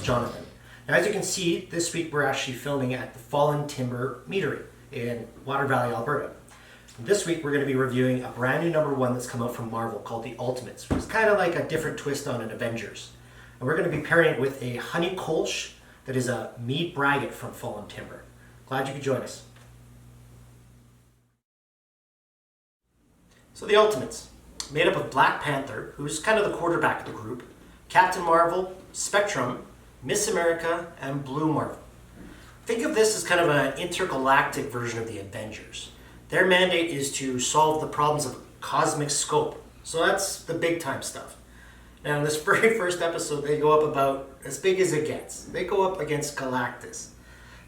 Jonathan. Now, as you can see, this week we're actually filming at the Fallentimber Meadery in Water Valley, Alberta. This week we're going to be reviewing a brand new #1 that's come out from Marvel called the Ultimates. It's kind of like a different twist on an Avengers. And we're going to be pairing it with a honey kolsch that is a mead braggot from Fallentimber. Glad you could join us. So the Ultimates, made up of Black Panther, who's kind of the quarterback of the group, Captain Marvel, Spectrum, Miss America, and Blue Marvel. Think of this as kind of an intergalactic version of the Avengers. Their mandate is to solve the problems of cosmic scope. So that's the big time stuff. Now in this very first episode, they go up about as big as it gets. They go up against Galactus.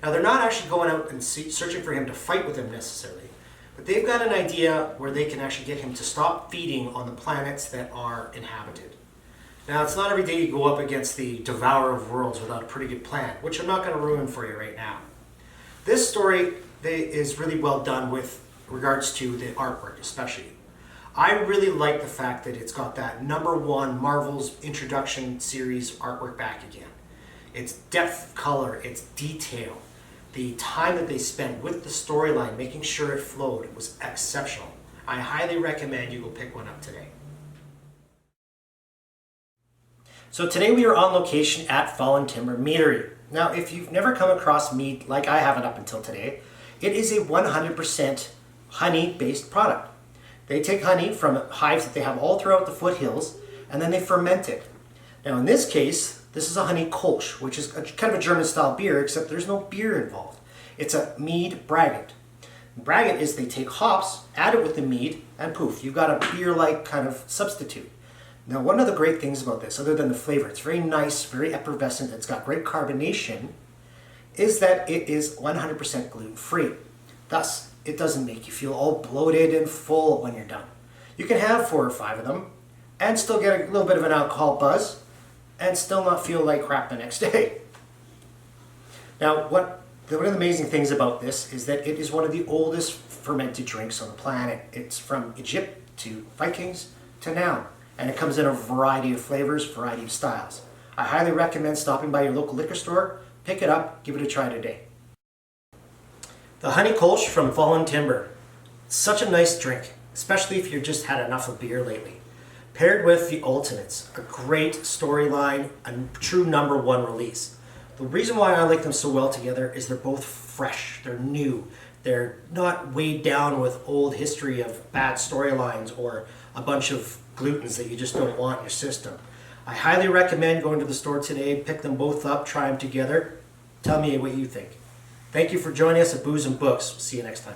Now they're not actually going out and searching for him to fight with him necessarily, but they've got an idea where they can actually get him to stop feeding on the planets that are inhabited. Now it's not every day you go up against the Devourer of Worlds without a pretty good plan, which I'm not going to ruin for you right now. This story is really well done with regards to the artwork especially. I really like the fact that it's got that #1 Marvel's introduction series artwork back again. Its depth of color, its detail, the time that they spent with the storyline, making sure it flowed, was exceptional. I highly recommend you go pick one up today. So today we are on location at Fallentimber Meadery. Now if you've never come across mead like I haven't up until today, it is a 100% honey-based product. They take honey from hives that they have all throughout the foothills, and then they ferment it. Now in this case, this is a honey kolsch, which is kind of a German-style beer, except there's no beer involved. It's a mead braggot. Braggot is they take hops, add it with the mead, and poof, you've got a beer-like kind of substitute. Now one of the great things about this, other than the flavor, it's very nice, very effervescent, it's got great carbonation, is that it is 100% gluten-free. Thus, it doesn't make you feel all bloated and full when you're done. You can have 4 or 5 of them and still get a little bit of an alcohol buzz and still not feel like crap the next day. Now, one of the amazing things about this is that it is one of the oldest fermented drinks on the planet. It's from Egypt to Vikings to now, and it comes in a variety of flavors, variety of styles. I highly recommend stopping by your local liquor store, pick it up, give it a try today. The honey kolsch from Fallentimber. Such a nice drink, especially if you've just had enough of beer lately. Paired with the Ultimates, a great storyline, a true #1 release. The reason why I like them so well together is they're both fresh, they're new, they're not weighed down with old history of bad storylines or a bunch of glutens that you just don't want in your system. I highly recommend going to the store today, pick them both up, try them together. Tell me what you think. Thank you for joining us at Booze and Books. See you next time.